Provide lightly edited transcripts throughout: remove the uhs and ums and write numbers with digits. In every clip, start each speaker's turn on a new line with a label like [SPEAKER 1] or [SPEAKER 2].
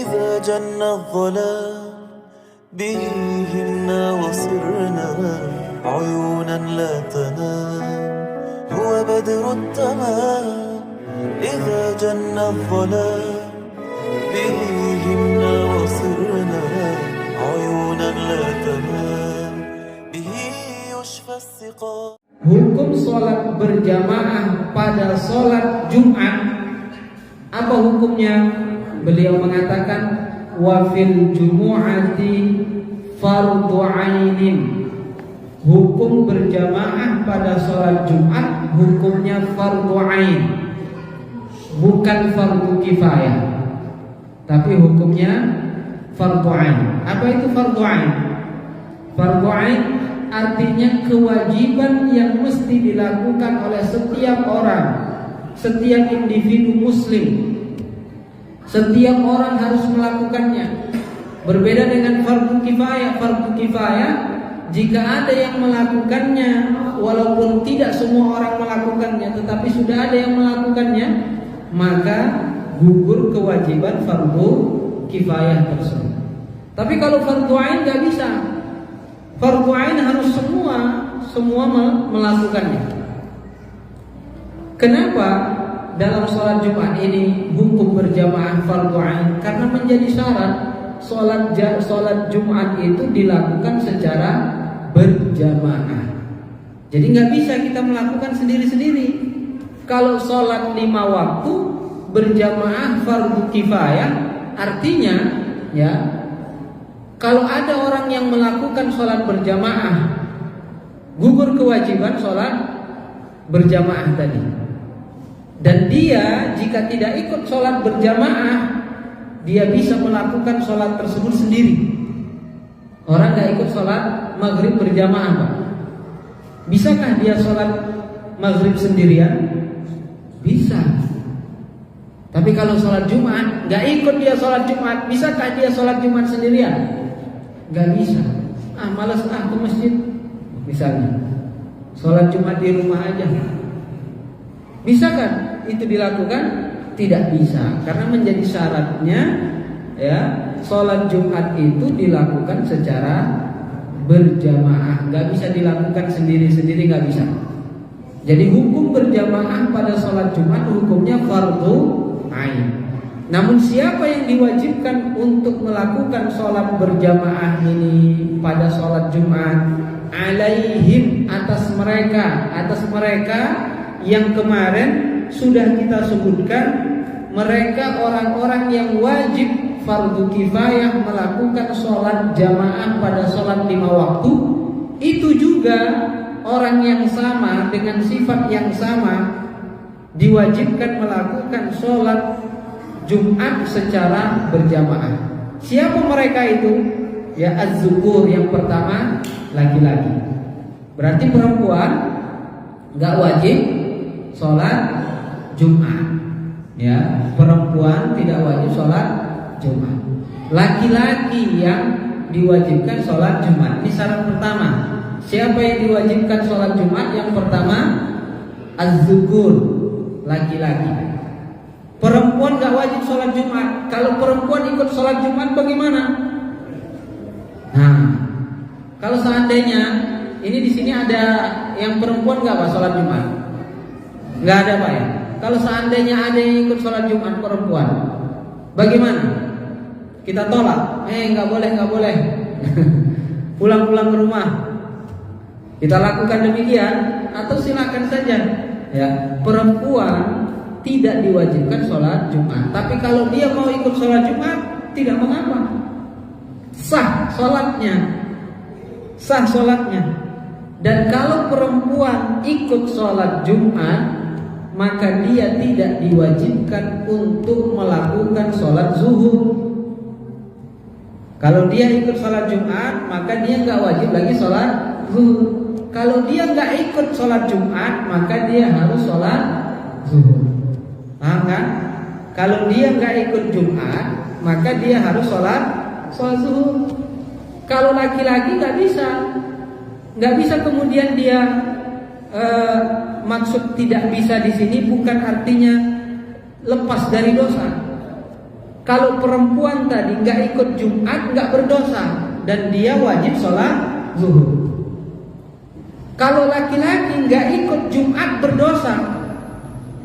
[SPEAKER 1] إذا جن الظلام بهمنا وصرنا عيونا لا تنام هو بدر التمام إذا جن الظلام بهمنا وصرنا عيونا لا تنام به يشفى السقام.
[SPEAKER 2] Hukum sholat berjamaah pada sholat Jumat, apa hukumnya? Beliau mengatakan wa fil jumu'ati fardhu ainin. Hukum berjamaah pada sholat Jumat hukumnya fardhu ain, bukan fardhu kifayah, tapi hukumnya fardhu ain. Apa itu fardhu ain? Fardhu ain artinya kewajiban yang mesti dilakukan oleh setiap orang, setiap individu muslim. Setiap orang harus melakukannya. Berbeda dengan fardu kifayah. Fardu kifayah, jika ada yang melakukannya, walaupun tidak semua orang melakukannya, tetapi sudah ada yang melakukannya, maka gugur kewajiban fardu kifayah tersebut. Tapi kalau fardu ain nggak bisa. Fardu ain harus semua melakukannya. Kenapa dalam sholat Jumat ini hukum berjamaah fardu ain? Karena menjadi syarat sholat Jumat itu dilakukan secara berjamaah. Jadi nggak bisa kita melakukan sendiri-sendiri. Kalau sholat 5 waktu berjamaah fardu kifayah, artinya ya, kalau ada orang yang melakukan sholat berjamaah, gugur kewajiban sholat berjamaah tadi. Dan dia jika tidak ikut sholat berjamaah, dia bisa melakukan sholat tersebut sendiri. Orang gak ikut sholat maghrib berjamaah, Pak. Bisakah dia sholat maghrib sendirian? Bisa. Tapi kalau sholat Jumat, gak ikut dia sholat Jumat, bisakah dia sholat Jumat sendirian? Gak bisa. Malas ke masjid, misalnya. Sholat Jumat di rumah aja. Bisa kan itu dilakukan? Tidak bisa, karena menjadi syaratnya ya, sholat Jumat itu dilakukan secara berjamaah, nggak bisa dilakukan sendiri-sendiri, nggak bisa. Jadi hukum berjamaah pada sholat Jumat hukumnya fardhu ain. Namun siapa yang diwajibkan untuk melakukan sholat berjamaah ini pada sholat Jumat? Alaihim, atas mereka yang kemarin sudah kita sebutkan, mereka orang-orang yang wajib fardu kifayah melakukan sholat jamaah pada sholat 5 waktu. Itu juga orang yang sama dengan sifat yang sama diwajibkan melakukan sholat Jumat secara berjamaah. Siapa mereka itu? Ya az-zukur, yang pertama laki-laki. Berarti perempuan nggak wajib sholat Jumat, ya, perempuan tidak wajib sholat Jumat. Laki-laki yang diwajibkan sholat Jumat. Ini syarat pertama. Siapa yang diwajibkan sholat Jumat? Yang pertama az-zukur, laki-laki. Perempuan gak wajib sholat Jumat. Kalau perempuan ikut sholat Jumat bagaimana? Nah, kalau seandainya ini di sini ada yang perempuan gak Pak sholat Jumat? Gak ada Pak ya. Kalau seandainya ada yang ikut sholat Jumat perempuan, bagaimana? Kita tolak? Nggak boleh. Pulang ke rumah. Kita lakukan demikian, atau silakan saja. Ya, perempuan tidak diwajibkan sholat Jumat. Tapi kalau dia mau ikut sholat Jumat, tidak mengapa. Sah sholatnya. Dan kalau perempuan ikut sholat Jumat, maka dia tidak diwajibkan untuk melakukan sholat zuhur. Kalau dia ikut sholat Jumat, maka dia nggak wajib lagi sholat zuhur. Kalau dia nggak ikut sholat Jumat, maka dia harus sholat zuhur. Paham kan? Kalau dia nggak ikut Jumat, maka dia harus sholat zuhur. Kalau laki-laki nggak bisa kemudian dia maksud tidak bisa di sini bukan artinya lepas dari dosa. Kalau perempuan tadi nggak ikut Jumat nggak berdosa dan dia wajib sholat zuhur. Kalau laki-laki nggak ikut Jumat berdosa,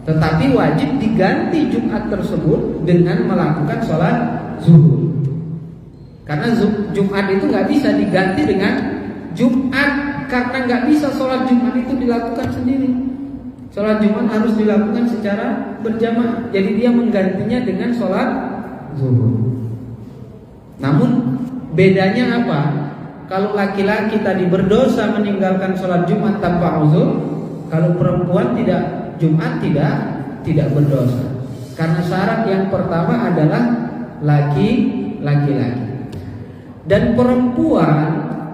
[SPEAKER 2] tetapi wajib diganti Jumat tersebut dengan melakukan sholat zuhur. Karena Jumat itu nggak bisa diganti dengan Jumat, karena nggak bisa sholat Jumat itu dilakukan sendiri. Sholat Jumat harus dilakukan secara berjamaah. Jadi dia menggantinya dengan sholat zuhur. Namun bedanya apa? Kalau laki-laki tadi berdosa meninggalkan sholat Jumat tanpa uzur, kalau perempuan tidak Jumat tidak berdosa. Karena syarat yang pertama adalah laki-laki. Dan perempuan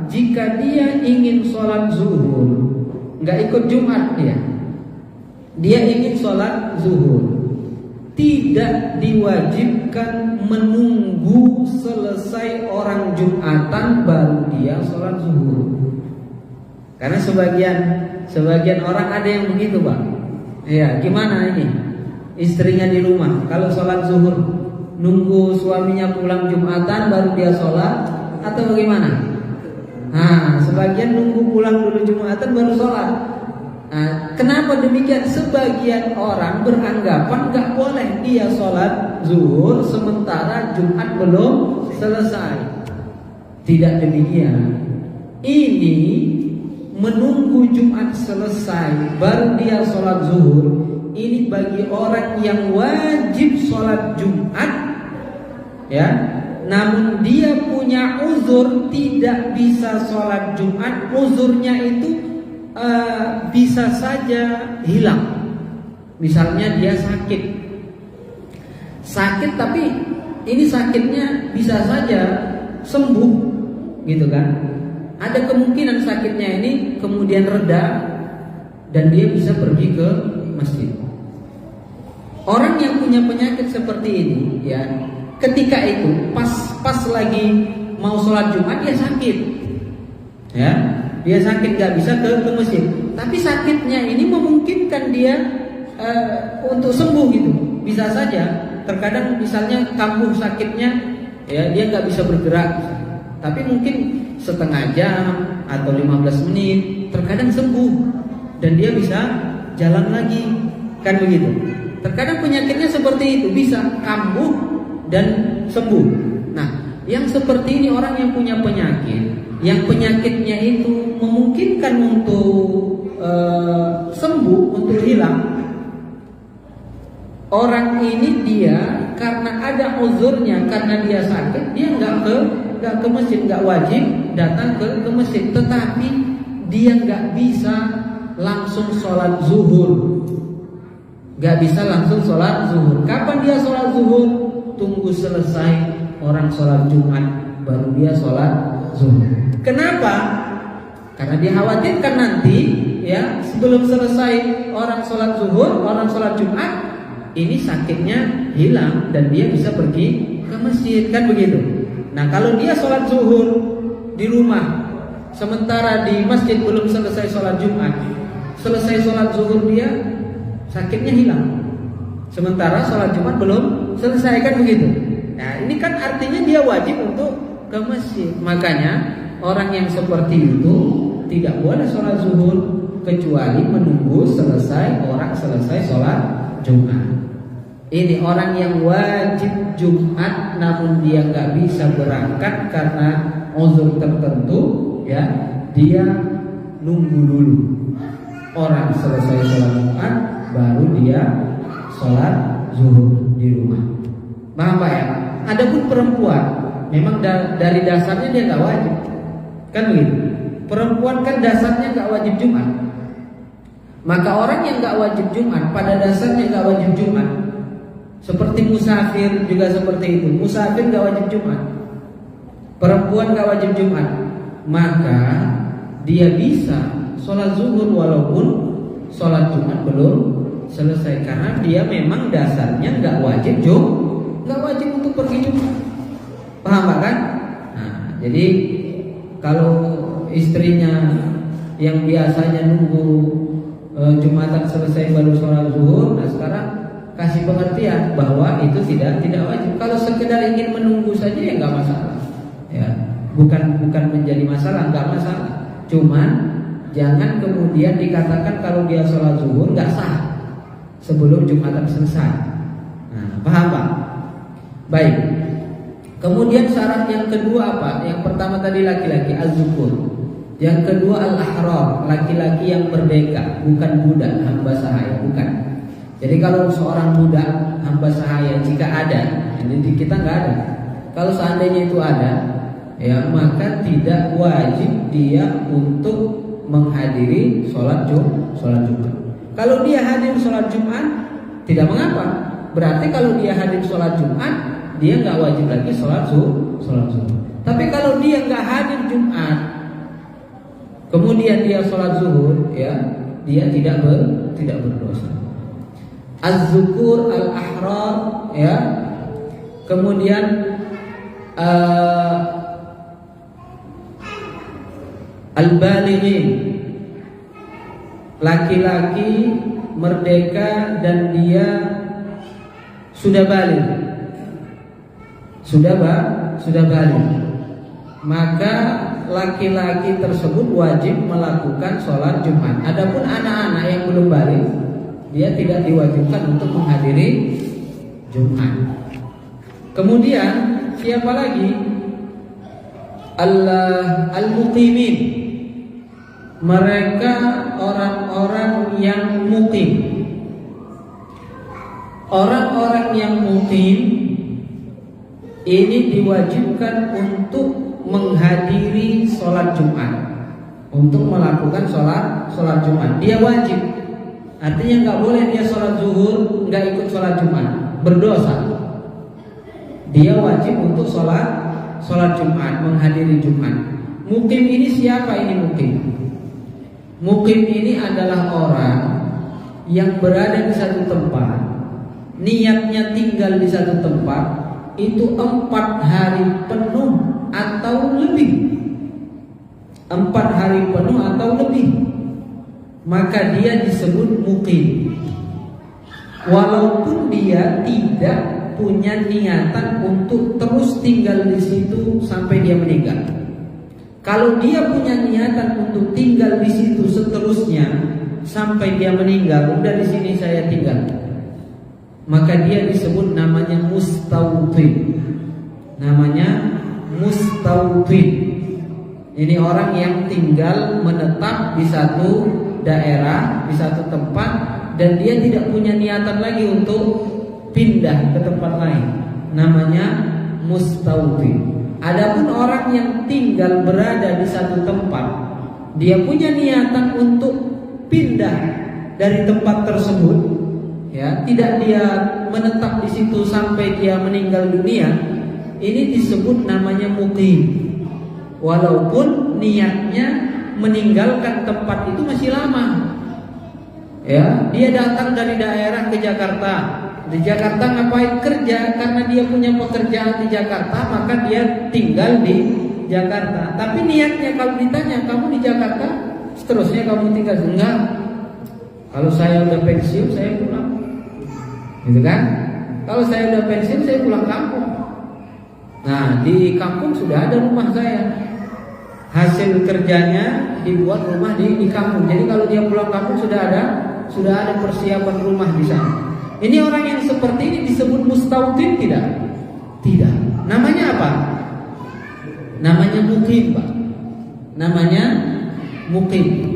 [SPEAKER 2] jika dia ingin sholat zuhur, nggak ikut Jumat dia ingin sholat zuhur, tidak diwajibkan menunggu selesai orang Jumatan baru dia sholat zuhur. Karena sebagian orang ada yang begitu, Pak. Ya, gimana ini? Istrinya di rumah, kalau sholat zuhur nunggu suaminya pulang Jumatan baru dia sholat atau bagaimana? Nah, sebagian nunggu pulang dulu Jumatan baru sholat. Nah, kenapa demikian? Sebagian orang beranggapan gak boleh dia sholat zuhur sementara Jumat belum selesai. Tidak demikian. Ini menunggu Jumat selesai baru dia sholat zuhur, ini bagi orang yang wajib sholat Jumat, ya. Namun dia punya uzur tidak bisa sholat Jumat. Uzurnya itu bisa saja hilang. Misalnya dia sakit tapi ini sakitnya bisa saja sembuh, gitu kan? Ada kemungkinan sakitnya ini kemudian reda dan dia bisa pergi ke masjid. Orang yang punya penyakit seperti ini, ya, ketika itu pas lagi mau sholat Jumat dia sakit, ya. Dia sakit gak bisa ke masjid, tapi sakitnya ini memungkinkan dia untuk sembuh gitu. Bisa saja. Terkadang misalnya kambuh sakitnya, ya dia gak bisa bergerak, tapi mungkin setengah jam atau 15 menit terkadang sembuh dan dia bisa jalan lagi, kan begitu. Terkadang penyakitnya seperti itu, bisa kambuh dan sembuh. Nah, yang seperti ini orang yang punya penyakit, yang penyakitnya itu memungkinkan untuk sembuh, untuk hilang. Orang ini dia karena ada uzurnya, karena dia sakit, dia nggak ke masjid, nggak wajib datang ke masjid, tetapi dia nggak bisa langsung sholat zuhur, nggak bisa langsung sholat zuhur. Kapan dia sholat zuhur? Tunggu selesai orang sholat Jumat baru dia sholat zuhur. Kenapa? Karena dia khawatirkan nanti, ya, sebelum selesai orang sholat zuhur, orang sholat Jumat, ini sakitnya hilang dan dia bisa pergi ke masjid, kan begitu. Nah, kalau dia sholat zuhur di rumah, sementara di masjid belum selesai sholat Jumat, selesai sholat zuhur dia sakitnya hilang, sementara sholat Jumat belum selesai, kan begitu. Nah, ini kan artinya dia wajib untuk ke masjid. Makanya orang yang seperti itu tidak boleh sholat zuhur kecuali menunggu orang selesai sholat Jumat. Ini orang yang wajib Jumat namun dia nggak bisa berangkat karena uzur tertentu, ya, dia nunggu dulu orang selesai sholat Jumat baru dia sholat zuhur di rumah. Paham Pak ya? Adapun perempuan memang dari dasarnya dia nggak wajib, kan begitu. Perempuan kan dasarnya nggak wajib Jumat. Maka orang yang nggak wajib Jumat pada dasarnya nggak wajib Jumat. Seperti musafir juga seperti itu. Musafir nggak wajib Jumat. Perempuan nggak wajib Jumat. Maka dia bisa sholat zuhur walaupun sholat Jumat belum selesai, karena dia memang dasarnya nggak wajib untuk pergi Jumat. Paham Pak kan? Nah, jadi kalau istrinya yang biasanya nunggu Jumatan selesai baru sholat zuhur, nah sekarang kasih pengertian bahwa itu tidak wajib. Kalau sekedar ingin menunggu saja ya nggak masalah. Ya, bukan menjadi masalah, nggak masalah. Cuman jangan kemudian dikatakan kalau dia sholat zuhur nggak sah sebelum Jumatan selesai. Nah, paham Pak? Baik. Kemudian syarat yang kedua apa? Yang pertama tadi laki-laki az-zukur. Yang kedua al-ahrar, laki-laki yang merdeka, bukan budak hamba sahaya, bukan. Jadi kalau seorang budak hamba sahaya jika ada, ini kita nggak ada. Kalau seandainya itu ada, ya maka tidak wajib dia untuk menghadiri sholat Jumat. Kalau dia hadir sholat Jumat, tidak mengapa. Berarti kalau dia hadir sholat Jumat, dia nggak wajib lagi sholat Jumat. Tapi kalau dia nggak hadir Jumat, kemudian dia sholat zuhur, ya dia tidak berdosa. Az-zukur al-ahrar, ya. Kemudian al-balighin, laki-laki merdeka dan dia sudah balik. Sudah balik. Maka laki-laki tersebut wajib melakukan sholat Jumat. Adapun anak-anak yang belum balik, dia tidak diwajibkan untuk menghadiri Jumat. Kemudian siapa lagi? Al-muqimin. Mereka orang-orang yang muqim. Orang-orang yang muqim ini diwajibkan untuk menghadiri sholat Jumat, untuk melakukan sholat Jumat. Dia wajib. Artinya nggak boleh dia sholat zuhur nggak ikut sholat Jumat, berdosa. Dia wajib untuk sholat Jumat, menghadiri Jumat. Mukim ini siapa ini mukim? Mukim ini adalah orang yang berada di satu tempat, niatnya tinggal di satu tempat itu 4 hari penuh atau lebih. 4 hari penuh atau lebih, maka dia disebut muqim. Walaupun dia tidak punya niatan untuk terus tinggal di situ sampai dia meninggal. Kalau dia punya niatan untuk tinggal di situ seterusnya sampai dia meninggal, udah di sini saya tinggal, maka dia disebut namanya mustautin. Namanya mustautin. Ini orang yang tinggal menetap di satu daerah, di satu tempat, dan dia tidak punya niatan lagi untuk pindah ke tempat lain. Namanya mustautin. Adapun orang yang tinggal berada di satu tempat, dia punya niatan untuk pindah dari tempat tersebut, ya, tidak dia menetap di situ sampai dia meninggal dunia. Ini disebut namanya muqim. Walaupun niatnya meninggalkan tempat itu masih lama. Ya, dia datang dari daerah ke Jakarta. Di Jakarta ngapain? Kerja, karena dia punya pekerjaan di Jakarta, maka dia tinggal di Jakarta. Tapi niatnya kalau ditanya, kamu di Jakarta, seterusnya kamu tinggal? Enggak. Kalau saya udah pensiun, saya pulang. Gitu kan? Kalau saya udah pensiun, saya pulang kampung. Nah, di kampung sudah ada rumah saya. Hasil kerjanya dibuat rumah di kampung. Jadi kalau dia pulang kampung sudah ada persiapan rumah di sana. Ini orang yang seperti ini disebut mustautin tidak? Tidak. Namanya apa? Namanya muqim, Pak. Namanya muqim.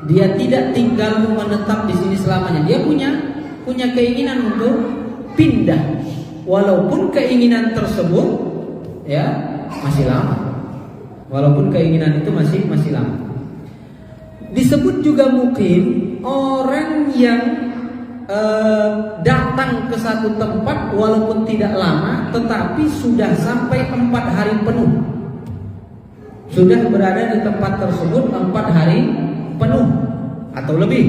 [SPEAKER 2] Dia tidak tinggal menetap di sini selamanya. Dia punya keinginan untuk pindah. Walaupun keinginan tersebut ya masih lama. Walaupun keinginan itu masih lama. Disebut juga muqim orang yang datang ke satu tempat walaupun tidak lama, tetapi sudah sampai 4 hari penuh. Sudah berada di tempat tersebut 4 hari penuh atau lebih.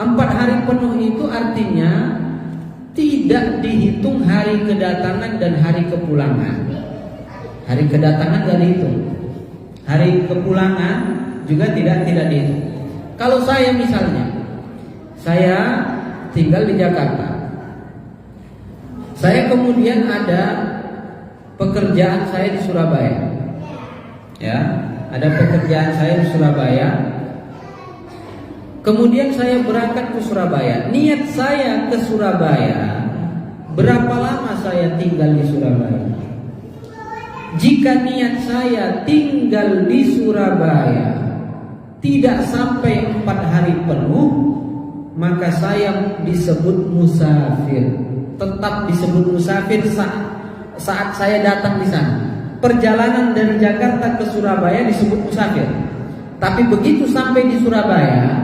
[SPEAKER 2] 4 hari penuh itu artinya tidak dihitung hari kedatangan dan hari kepulangan. Hari kedatangan tidak dihitung. Hari kepulangan juga tidak dihitung. Kalau saya misalnya, saya tinggal di Jakarta, Saya kemudian ada pekerjaan saya di Surabaya. Ya, ada pekerjaan saya di Surabaya. Kemudian saya berangkat ke Surabaya. Niat saya ke Surabaya, berapa lama saya tinggal di Surabaya? Jika niat saya tinggal di Surabaya tidak sampai 4 hari penuh, maka saya disebut musafir. Tetap disebut musafir saat saya datang di sana. Perjalanan dari Jakarta ke Surabaya disebut musafir. Tapi begitu sampai di Surabaya,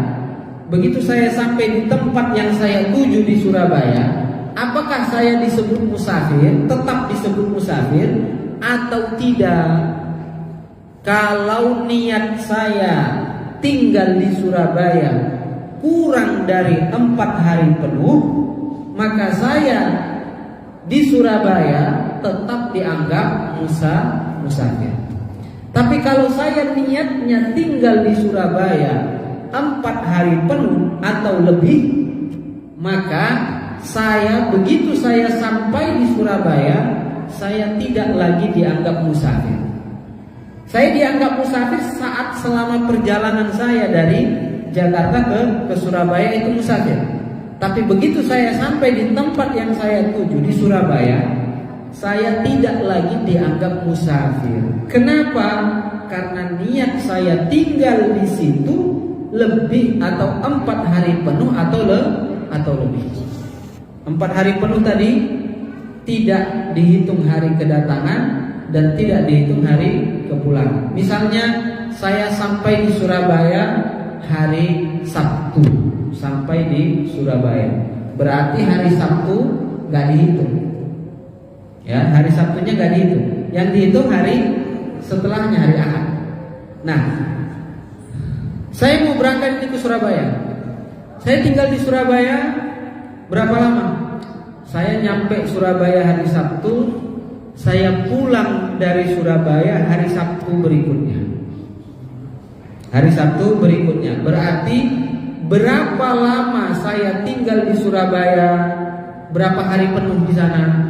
[SPEAKER 2] begitu saya sampai di tempat yang saya tuju di Surabaya, apakah saya disebut musafir? Tetap disebut musafir atau tidak? Kalau niat saya tinggal di Surabaya kurang dari 4 hari penuh, maka saya di Surabaya tetap dianggap musafir. Tapi kalau saya niatnya tinggal di Surabaya 4 hari penuh atau lebih, maka saya begitu saya sampai di Surabaya, saya tidak lagi dianggap musafir. Saya dianggap musafir saat selama perjalanan saya dari Jakarta ke Surabaya itu musafir. Tapi begitu saya sampai di tempat yang saya tuju di Surabaya, saya tidak lagi dianggap musafir. Kenapa? Karena niat saya tinggal di situ lebih atau 4 hari penuh atau lebih. 4 hari penuh tadi tidak dihitung hari kedatangan dan tidak dihitung hari kepulangan. Misalnya saya sampai di Surabaya hari Sabtu, sampai di Surabaya, berarti hari Sabtu gak dihitung. Ya, hari Sabtunya gak dihitung. Yang dihitung hari setelahnya, hari Ahad. Nah, saya mau berangkat ke Surabaya. Saya tinggal di Surabaya berapa lama? Saya nyampe Surabaya hari Sabtu, saya pulang dari Surabaya hari Sabtu berikutnya. Hari Sabtu berikutnya. Berarti berapa lama saya tinggal di Surabaya? Berapa hari penuh di sana?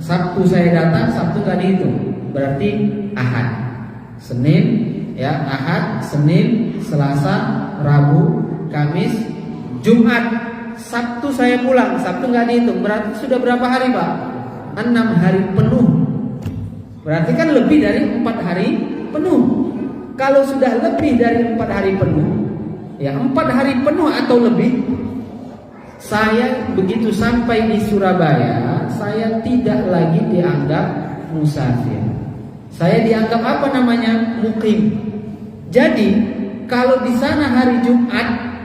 [SPEAKER 2] Sabtu saya datang, Sabtu gak dihitung. Berarti Ahad, Senin, ya, Ahad, Senin, Selasa, Rabu, Kamis, Jumat. Sabtu saya pulang, Sabtu nggak dihitung. Berarti sudah berapa hari, Pak? 6 hari penuh. Berarti kan lebih dari 4 hari penuh. Kalau sudah lebih dari 4 hari penuh, ya 4 hari penuh atau lebih, saya begitu sampai di Surabaya, saya tidak lagi dianggap musafir. Saya dianggap apa namanya? Mukim. Jadi kalau di sana hari Jumat,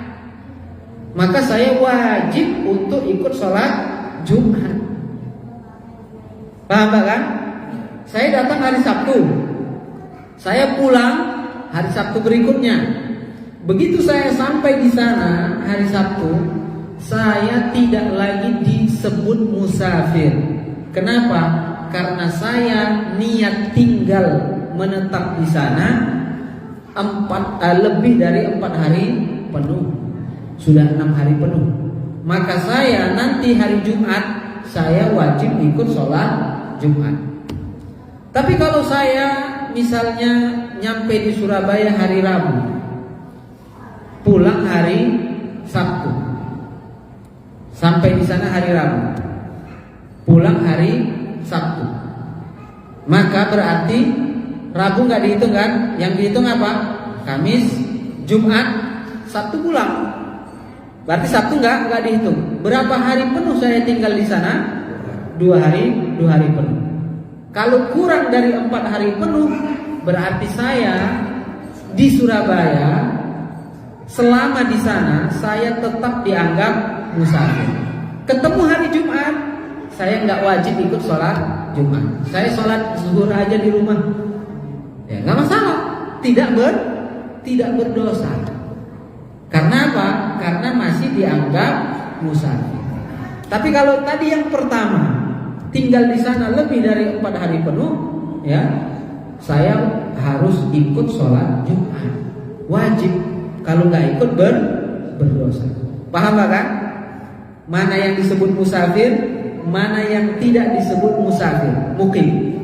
[SPEAKER 2] maka saya wajib untuk ikut sholat Jumat. Paham kan? Saya datang hari Sabtu, saya pulang hari Sabtu berikutnya. Begitu saya sampai di sana hari Sabtu, saya tidak lagi disebut musafir. Kenapa? Karena saya niat tinggal menetap di sana lebih dari 4 hari penuh. Sudah 6 hari penuh. Maka saya nanti hari Jumat saya wajib ikut sholat Jumat. Tapi kalau saya misalnya nyampe di Surabaya hari Rabu, pulang hari Sabtu, sampai di sana hari Rabu, pulang hari Sabtu, maka berarti Rabu nggak dihitung kan? Yang dihitung apa? Kamis, Jumat, Sabtu pulang. Berarti Sabtu nggak dihitung. Berapa hari penuh saya tinggal di sana? 2 hari penuh. Kalau kurang dari 4 hari penuh, berarti saya di Surabaya selama di sana saya tetap dianggap musafir. Ketemu hari Jumat, saya nggak wajib ikut sholat Jumat. Saya sholat zuhur aja di rumah, ya nggak masalah. Tidak berdosa. Karena apa? Karena masih dianggap musafir. Tapi kalau tadi yang pertama, tinggal di sana lebih dari 4 hari penuh, ya, saya harus ikut sholat Jumat, wajib. Kalau nggak ikut berdosa. Paham kan? Mana yang disebut musafir, mana yang tidak disebut musafir, mukim.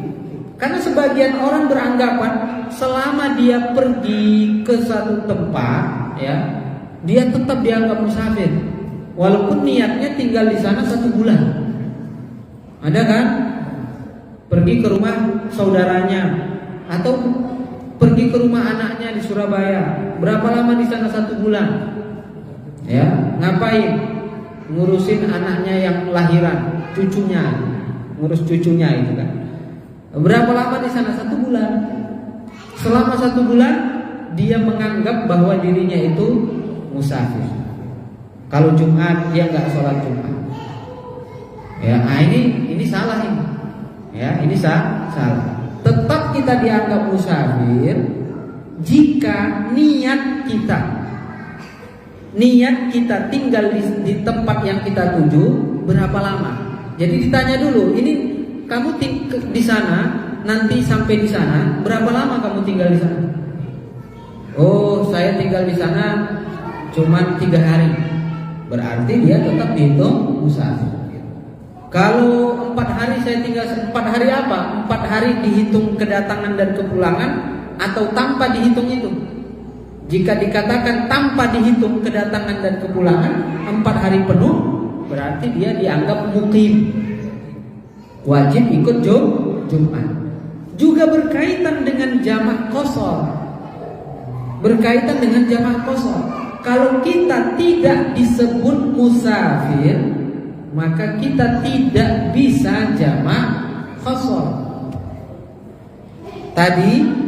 [SPEAKER 2] Karena sebagian orang beranggapan selama dia pergi ke satu tempat, ya, dia tetap dianggap musafir, walaupun niatnya tinggal di sana 1 bulan. Ada kan? Pergi ke rumah saudaranya atau pergi ke rumah anaknya di Surabaya. Berapa lama di sana? 1 bulan. Ya, ngapain? Ngurusin anaknya yang lahiran, cucunya, ngurus cucunya itu kan. Berapa lama di sana? 1 bulan. Selama 1 bulan dia menganggap bahwa dirinya itu musafir. Kalau Jumat dia nggak sholat Jumat. Ya, ini salah ini. Ya, ini salah. Tetap kita dianggap musafir jika niat kita tinggal di tempat yang kita tuju berapa lama. Jadi ditanya dulu, ini kamu di sana, nanti sampai di sana berapa lama kamu tinggal di sana? Oh, saya tinggal di sana cuma 3 hari. Berarti dia tetap dihitung musafir. Kalau 4 hari saya tinggal, 4 hari apa? 4 hari dihitung kedatangan dan kepulangan atau tanpa dihitung itu? Jika dikatakan tanpa dihitung kedatangan dan kepulangan 4 hari penuh, berarti dia dianggap mukim, wajib ikut Jumat. Juga berkaitan dengan jamak qashar. Berkaitan dengan jamak qashar. Kalau kita tidak disebut musafir, maka kita tidak bisa jamak qashar. Tadi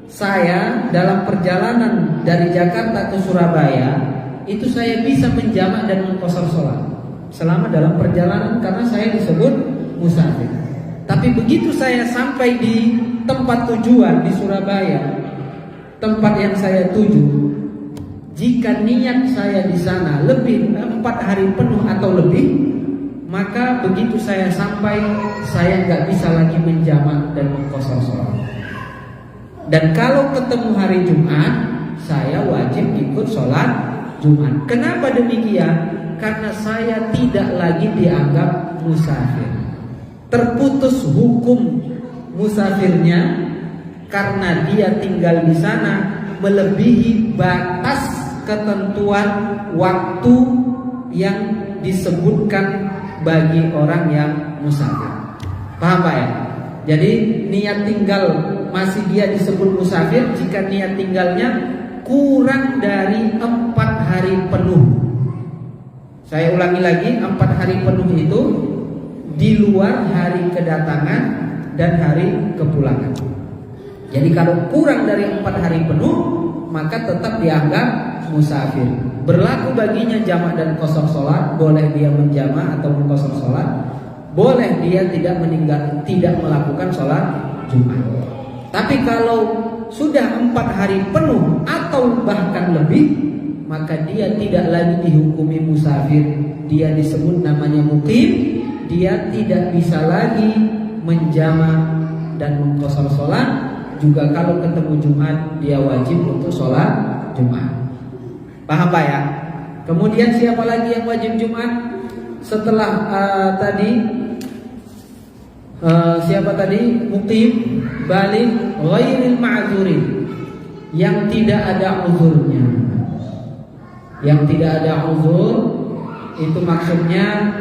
[SPEAKER 2] saya dalam perjalanan dari Jakarta ke Surabaya itu saya bisa menjamak dan mengqashar sholat selama dalam perjalanan karena saya disebut musafir. Tapi begitu saya sampai di tempat tujuan di Surabaya, tempat yang saya tuju, jika niat saya di sana lebih 4 hari penuh atau lebih, maka begitu saya sampai, saya nggak bisa lagi menjamak dan mengqashar sholat. Dan kalau ketemu hari Jumat, saya wajib ikut sholat Jumat. Kenapa demikian? Karena saya tidak lagi dianggap musafir. Terputus hukum musafirnya karena dia tinggal di sana melebihi batas ketentuan waktu yang disebutkan bagi orang yang musafir. Paham Pak ya? Jadi niat tinggal masih dia disebut musafir jika niat tinggalnya kurang dari 4 hari penuh. Saya ulangi lagi, 4 hari penuh itu di luar hari kedatangan dan hari kepulangan. Jadi kalau kurang dari 4 hari penuh, maka tetap dianggap musafir. Berlaku baginya jamak dan qashar sholat, boleh dia menjamak atau mengqashar sholat, boleh dia tidak melakukan sholat Jumat. Tapi kalau sudah 4 hari penuh atau bahkan lebih, maka dia tidak lagi dihukumi musafir. Dia disebut namanya mukim. Dia tidak bisa lagi menjamak dan mengqashar sholat. Juga kalau ketemu Jumat, dia wajib untuk sholat Jumat. Paham Pak ya? Kemudian siapa lagi yang wajib Jumat? Setelah siapa tadi? Muqim, baligh, ghairil ma'dzurin, yang tidak ada uzurnya. Yang tidak ada uzur itu maksudnya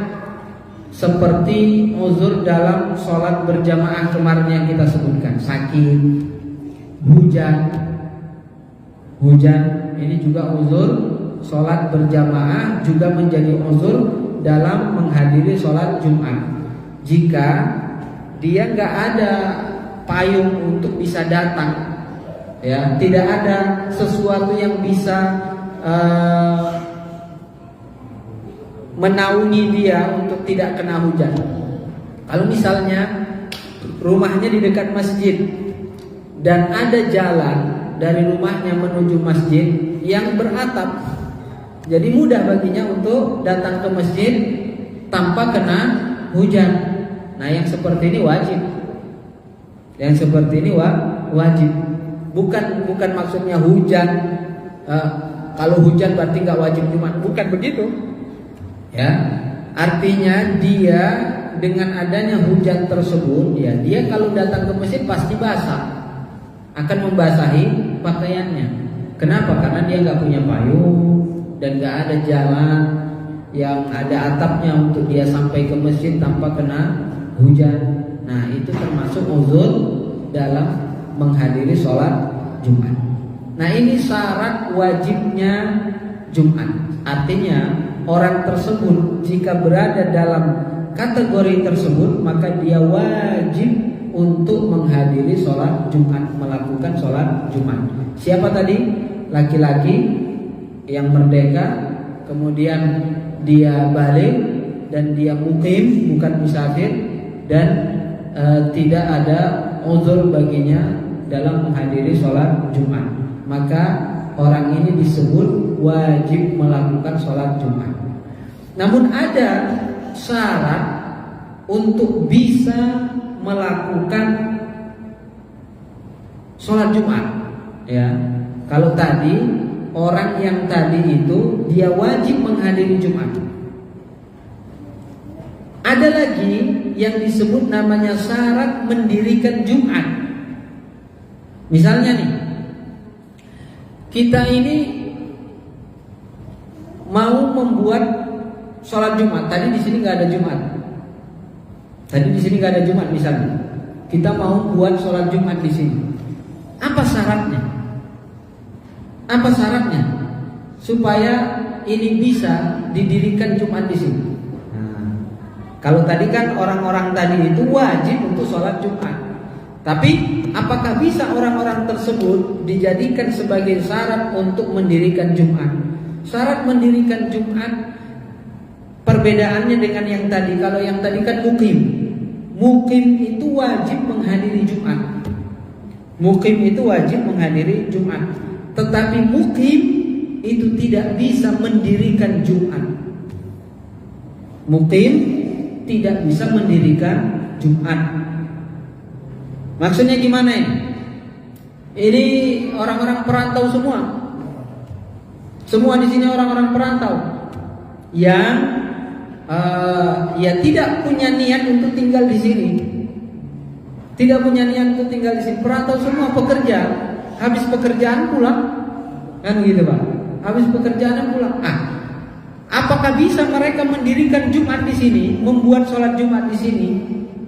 [SPEAKER 2] seperti uzur dalam sholat berjamaah kemarin yang kita sebutkan, sakit, hujan, ini juga uzur. Sholat berjamaah juga menjadi uzur dalam menghadiri sholat Jumat. Jika dia nggak ada payung untuk bisa datang, ya, tidak ada sesuatu yang bisa menaungi dia untuk tidak kena hujan. Kalau misalnya rumahnya di dekat masjid dan ada jalan dari rumahnya menuju masjid yang beratap, jadi mudah baginya untuk datang ke masjid tanpa kena hujan. Nah, yang seperti ini wajib. Yang seperti ini wajib. Bukan maksudnya hujan. Kalau hujan berarti nggak wajib Jumat. Bukan begitu. Ya, artinya dia dengan adanya hujan tersebut, ya dia kalau datang ke masjid pasti basah, akan membasahi pakaiannya. Kenapa? Karena dia nggak punya payung dan nggak ada jalan yang ada atapnya untuk dia sampai ke masjid tanpa kena hujan. Nah, itu termasuk uzur dalam menghadiri sholat Jumat. Nah, ini syarat wajibnya Jumat. Artinya orang tersebut jika berada dalam kategori tersebut, maka dia wajib untuk menghadiri sholat Jumat, melakukan sholat Jumat. Siapa tadi? Laki-laki yang merdeka, kemudian dia balik dan dia mukim, bukan musafir, dan tidak ada uzur baginya dalam menghadiri sholat Jumat. Maka orang ini disebut wajib melakukan sholat Jumat. Namun ada syarat untuk bisa melakukan sholat Jumat. Ya, kalau tadi orang yang tadi itu dia wajib menghadiri Jumat. Ada lagi yang disebut namanya syarat mendirikan Jumat. Misalnya nih, kita ini mau membuat sholat Jumat. Tadi di sini nggak ada Jumat. Tadi di sini nggak ada Jumat misalnya. Kita mau buat sholat Jumat di sini. Apa syaratnya? Apa syaratnya supaya ini bisa didirikan Jumat di sini? Kalau tadi kan orang-orang tadi itu wajib untuk sholat Jumat. Tapi apakah bisa orang-orang tersebut dijadikan sebagai syarat untuk mendirikan Jumat? Syarat mendirikan Jumat perbedaannya dengan yang tadi. Kalau yang tadi kan mukim. Mukim itu wajib menghadiri Jumat. Mukim itu wajib menghadiri Jumat. Tetapi mukim itu tidak bisa mendirikan Jumat. Mukim tidak bisa mendirikan Jumat. Maksudnya gimana ini? Ini orang-orang perantau semua. Semua di sini orang-orang perantau yang ya tidak punya niat untuk tinggal di sini. Tidak punya niat untuk tinggal di sini. Perantau semua pekerja, habis pekerjaan pulang. Kan gitu, Pak. Habis pekerjaan pulang. Apakah bisa mereka mendirikan Jumat di sini, membuat sholat Jumat di sini?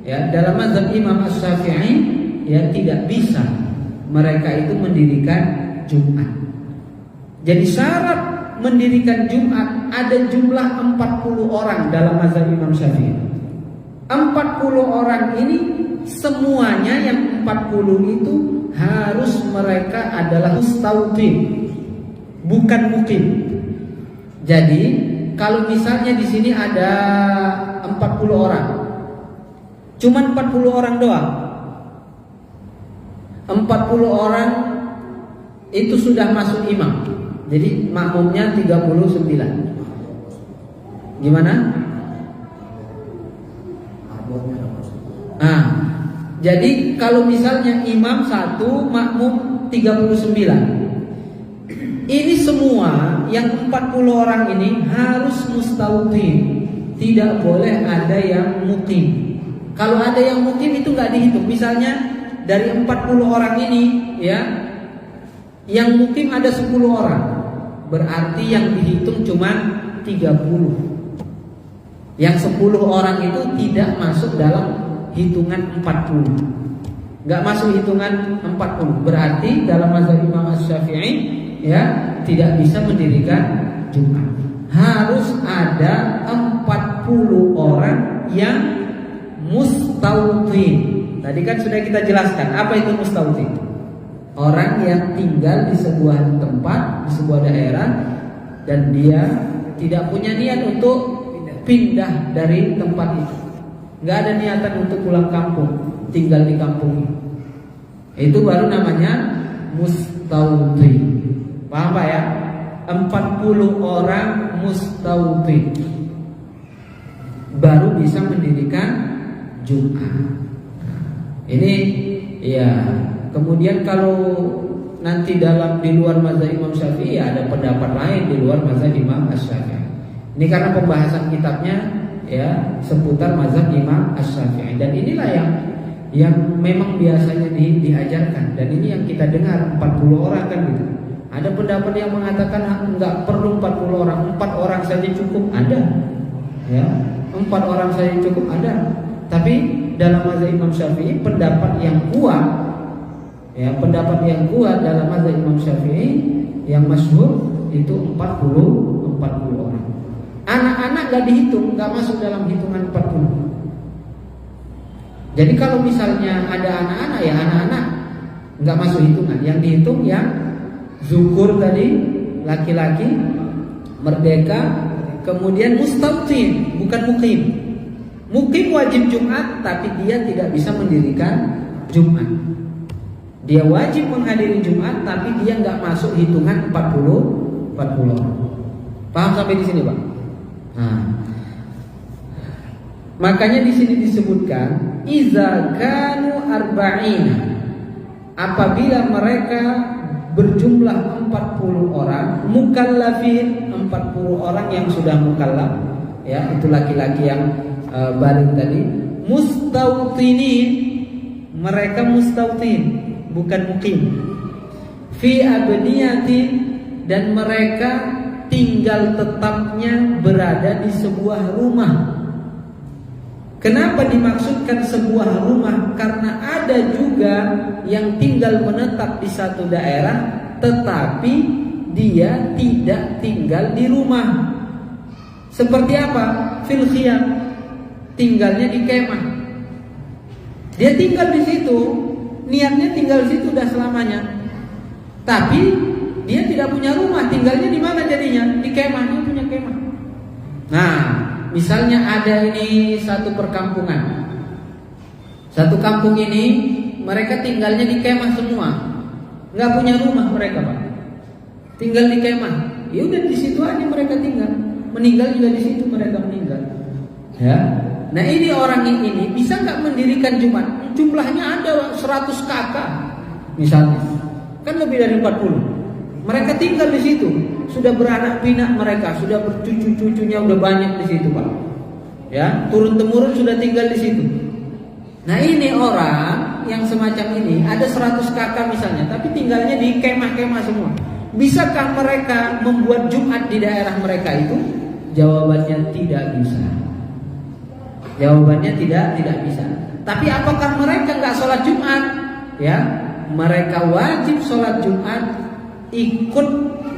[SPEAKER 2] Ya, dalam mazhab Imam Asy-Syafi'i, ya tidak bisa mereka itu mendirikan Jumat. Jadi syarat mendirikan Jumat ada jumlah 40 orang dalam mazhab Imam Syafi'i. 40 orang ini semuanya yang 40 itu harus mereka adalah mustautin, bukan mukim. Jadi kalau misalnya di sini ada 40 orang, cuman 40 orang doang. 40 orang itu sudah masuk imam. Jadi makmumnya 39. Gimana? Jadi kalau misalnya imam 1, makmum 39. Ini semua yang 40 orang ini harus mustautin. Tidak boleh ada yang mukim. Kalau ada yang mukim itu nggak dihitung. Misalnya dari 40 orang ini, ya, yang mukim ada 10 orang. Berarti yang dihitung cuma 30. Yang 10 orang itu tidak masuk dalam hitungan 40. Nggak masuk hitungan 40. Berarti dalam mazhab Imam Asy-Syafi'i, ya, tidak bisa mendirikan Jumat. Harus ada 40 orang yang mustautin. Tadi kan sudah kita jelaskan apa itu mustautin. Orang yang tinggal di sebuah tempat, di sebuah daerah, dan dia tidak punya niat untuk pindah dari tempat itu. Nggak ada niatan untuk pulang kampung, tinggal di kampung. Itu baru namanya mustautin. Paham Pak ya? 40 orang mustautin baru bisa mendirikan Jumat. Ini ya. Kemudian kalau nanti di luar mazhab Imam Syafi'i, ya ada pendapat lain di luar mazhab Imam Asy-Syafi'i. Ini karena pembahasan kitabnya ya seputar mazhab Imam Asy-Syafi'i. Dan inilah yang memang biasanya diajarkan, dan ini yang kita dengar 40 orang kan gitu. Ada pendapat yang mengatakan enggak perlu 40 orang, 4 orang saja cukup, ada. Ya, 4 orang saja cukup, ada. Tapi dalam mazhab Imam Syafi'i pendapat yang kuat, ya pendapat yang kuat dalam mazhab Imam Syafi'i yang masyhur itu 40 orang. Anak-anak enggak dihitung, enggak masuk dalam hitungan 40. Jadi kalau misalnya ada anak-anak, ya anak-anak enggak masuk hitungan. Yang dihitung yang zukur tadi, laki-laki, merdeka, kemudian mustautin, bukan mukim. Mukim wajib Jumat, tapi dia tidak bisa mendirikan Jumat. Dia wajib menghadiri Jumat, tapi dia nggak masuk hitungan 40 orang. Paham sampai di sini, Pak? Nah, makanya di sini disebutkan iza kanu arba'ina, apabila mereka berjumlah 40 orang, mukallafin, 40 orang yang sudah mukallaf, ya itu laki-laki yang baligh tadi, mustautinin, mereka mustautin, bukan mukim, fi abniyatin, dan mereka tinggal tetapnya berada di sebuah rumah. Kenapa dimaksudkan sebuah rumah? Karena ada juga yang tinggal menetap di satu daerah, tetapi dia tidak tinggal di rumah. Seperti apa? Fil khiyam, tinggalnya di kemah. Dia tinggal di situ, niatnya tinggal di situ udah selamanya. Tapi dia tidak punya rumah, tinggalnya di mana jadinya? Di kemah, dia punya kemah. Nah, misalnya ada ini satu perkampungan, satu kampung ini mereka tinggalnya di kemah semua, nggak punya rumah mereka, Pak. Tinggal di kemah, ya udah di situ aja mereka tinggal, meninggal juga di situ mereka meninggal. Ya, nah ini orang ini bisa nggak mendirikan Jumat? Jumlahnya ada 100 kakak, misalnya, kan lebih dari 40. Mereka tinggal di situ, sudah beranak pinak mereka, sudah bercucu-cucunya udah banyak di situ, Pak. Ya, turun temurun sudah tinggal di situ. Nah, ini orang yang semacam ini ada 100 kakak misalnya, tapi tinggalnya di kemah-kemah semua. Bisakah mereka membuat Jumat di daerah mereka itu? Jawabannya tidak bisa. Jawabannya tidak bisa. Tapi apakah mereka nggak sholat Jumat? Ya, mereka wajib sholat Jumat, ikut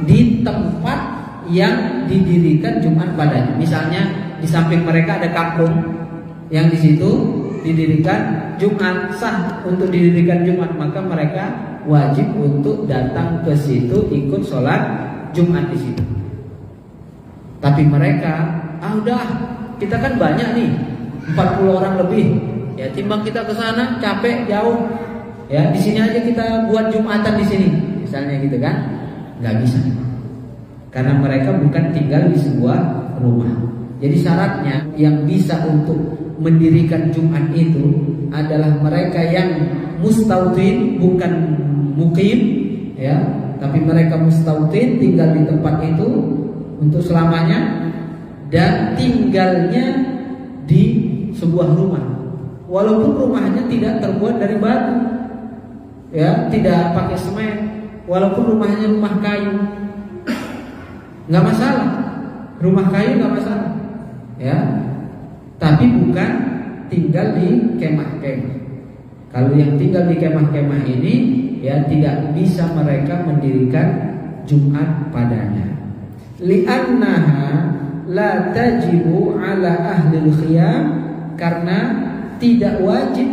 [SPEAKER 2] di tempat yang didirikan Jumat padanya. Misalnya di samping mereka ada kampung yang di situ didirikan Jumat, sah untuk didirikan Jumat, maka mereka wajib untuk datang ke situ ikut sholat Jumat di situ. Tapi mereka, udah, kita kan banyak nih, 40 orang lebih, ya timbang kita ke sana capek jauh, ya di sini aja kita buat Jumatan di sini. Misalnya gitu kan, nggak bisa, karena mereka bukan tinggal di sebuah rumah. Jadi syaratnya yang bisa untuk mendirikan Jumat itu adalah mereka yang mustautin, bukan mukim, ya, tapi mereka mustautin, tinggal di tempat itu untuk selamanya, dan tinggalnya di sebuah rumah, walaupun rumahnya tidak terbuat dari batu, ya, tidak pakai semen. Walaupun rumahnya rumah kayu, nggak masalah, rumah kayu nggak masalah, ya. Tapi bukan tinggal di kemah-kemah. Kalau yang tinggal di kemah-kemah ini, ya tidak bisa mereka mendirikan Jumat padanya. Li'annaha la tajibu ala ahlil khiyam, karena tidak wajib,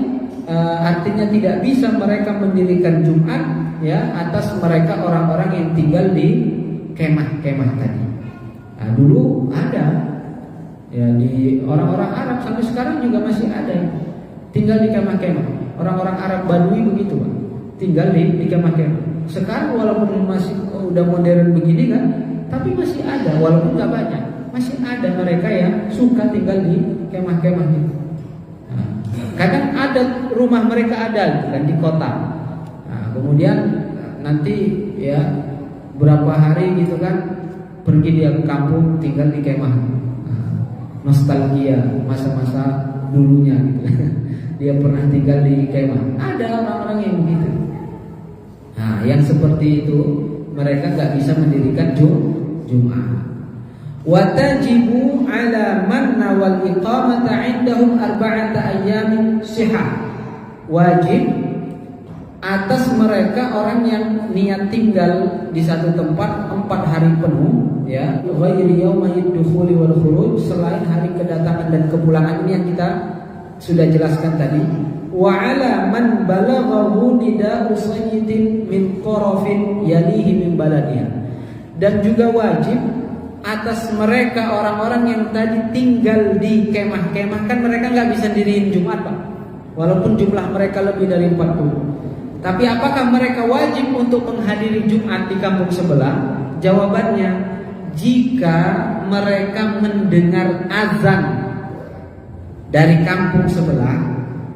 [SPEAKER 2] artinya tidak bisa mereka mendirikan Jumat, ya, atas mereka orang-orang yang tinggal di kemah-kemah tadi. Nah, dulu ada, ya, di orang-orang Arab sampai sekarang juga masih ada yang tinggal di kemah-kemah. Orang-orang Arab Badui begitu, Pak, tinggal di kemah-kemah. Sekarang walaupun masih udah modern begini kan, tapi masih ada, walaupun nggak banyak, masih ada mereka yang suka tinggal di kemah-kemah itu. Nah, kadang ada rumah mereka ada kan di kota. Kemudian nanti, ya, berapa hari gitu kan, pergi dia ke kampung tinggal di kemah. nostalgia masa-masa dulunya gitu. Dia pernah tinggal di kemah. Ada orang-orang yang begitu. Nah, yang seperti itu mereka nggak bisa mendirikan Jum'ah. Wa tajibu 'ala man nawal iqamata 'indahum arba'ata ayyamin sihah. Wajib atas mereka orang yang niat tinggal di satu tempat 4 hari penuh, ya, ghairi yaumid dukhuli wal khuruj, selain hari kedatangan dan kepulangan. Ini yang kita sudah jelaskan tadi. Wa 'ala man balaghahu nida'u sayyidin min qarafin yalihi min baladiha. Dan juga wajib atas mereka orang-orang yang tadi tinggal di kemah-kemah. Kan mereka nggak bisa diriin Jumat, Pak, walaupun jumlah mereka lebih dari 40. Tapi apakah mereka wajib untuk menghadiri Jumat di kampung sebelah? Jawabannya, jika mereka mendengar azan dari kampung sebelah,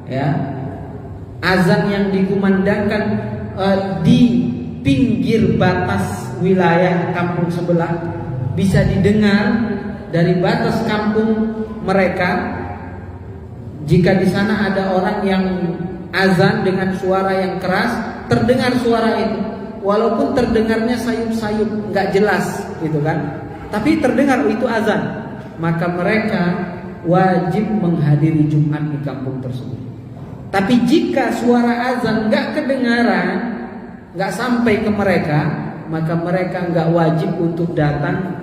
[SPEAKER 2] ya, azan yang dikumandangkan di pinggir batas wilayah kampung sebelah, bisa didengar dari batas kampung mereka. Jika di sana ada orang yang azan dengan suara yang keras, terdengar suara itu, walaupun terdengarnya sayup-sayup, nggak jelas, gitu kan? Tapi terdengar itu azan, maka mereka wajib menghadiri Jumat di kampung tersebut. Tapi jika suara azan nggak kedengaran, nggak sampai ke mereka, maka mereka nggak wajib untuk datang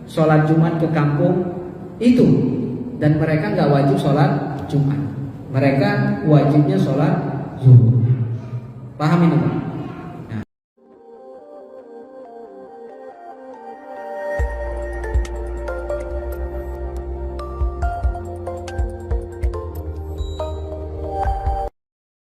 [SPEAKER 2] sholat Jumat ke kampung itu, dan mereka nggak wajib sholat Jumat. Mereka wajibnya sholat zuhur. Paham ini, Pak?